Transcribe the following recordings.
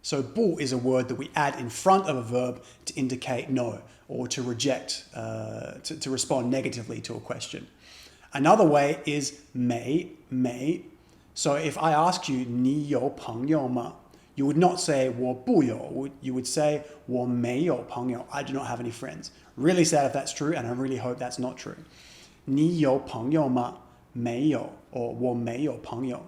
So 不 is a word that we add in front of a verb to indicate no or to reject, to respond negatively to a question. Another way is 没. So if I ask you 你有朋友吗? You would not say 我不有. You would say 我没有朋友. I do not have any friends. Really sad if that's true, and I really hope that's not true. 你有朋友吗? 没有 or 我没有朋友.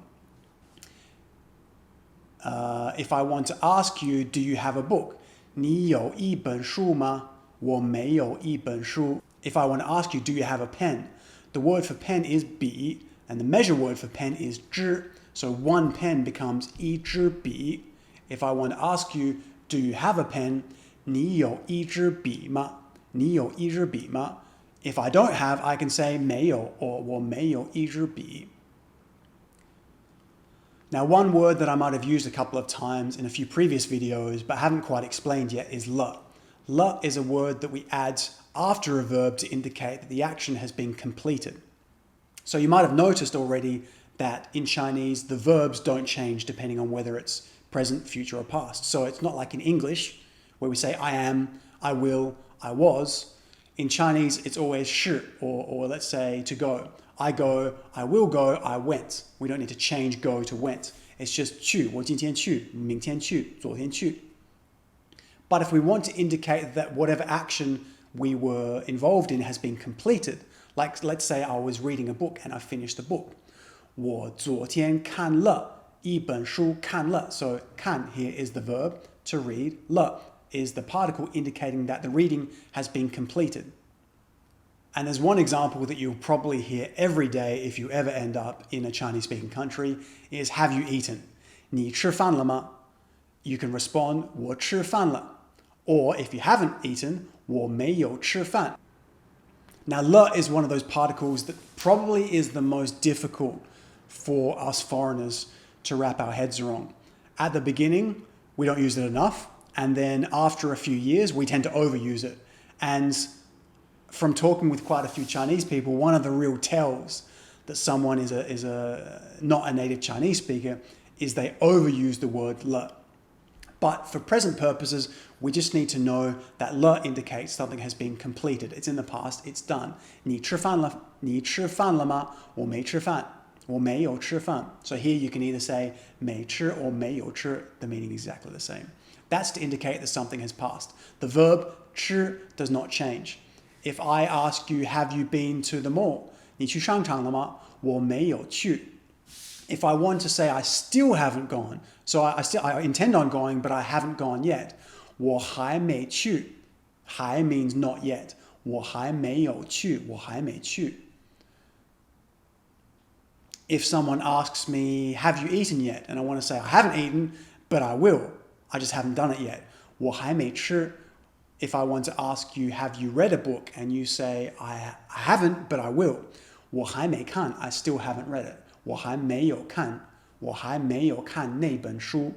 If I want to ask you, do you have a book? 你有一本书吗? 我没有一本书. If I want to ask you, do you have a pen? The word for pen is 笔, and the measure word for pen is 支. So one pen becomes 一支笔. If I want to ask you, do you have a pen? 你有一支笔吗? 你有一支笔吗? If I don't have, I can say 没有 or 我没有一支笔. Now, one word that I might have used a couple of times in a few previous videos but haven't quite explained yet is 了. 了 is a word that we add after a verb to indicate that the action has been completed. So you might have noticed already that in Chinese, the verbs don't change depending on whether it's present, future, or past. So it's not like in English, where we say I am, I will, I was. In Chinese, it's always 是, or let's say to go. I go, I will go, I went. We don't need to change go to went. It's just 去,我今天去,明天去,昨天去. But if we want to indicate that whatever action we were involved in has been completed, like let's say I was reading a book and I finished the book. 我昨天看了一本书看了. So 看 here is the verb to read. 了 is the particle indicating that the reading has been completed. And there's one example that you'll probably hear every day if you ever end up in a Chinese-speaking country is have you eaten? 你吃饭了吗? You can respond 我吃饭了. Or if you haven't eaten, 我没有吃饭. Now, 了 is one of those particles that probably is the most difficult for us foreigners to wrap our heads around. At the beginning, we don't use it enough. And then after a few years, we tend to overuse it. And from talking with quite a few Chinese people, one of the real tells that someone is not a native Chinese speaker is they overuse the word 了. But for present purposes, we just need to know that 了 indicates something has been completed. It's in the past, it's done. 你吃饭了?你吃饭了吗?我没吃饭.我没有吃饭. So here you can either say 没吃 or 没有吃, the meaning is exactly the same. That's to indicate that something has passed. The verb 吃 does not change. If I ask you, have you been to the mall? 你去商场了吗?我没有去. If I want to say I still haven't gone, so I intend on going, but I haven't gone yet. 我还没去. 还 means not yet. 我还没有去. 我还没去. If someone asks me, have you eaten yet? And I want to say I haven't eaten, but I will. I just haven't done it yet. 我还没吃. If I want to ask you, have you read a book? And you say, I haven't, but I will. 我还没看. I still haven't read it. 我还没有看. 我还没有看那本书.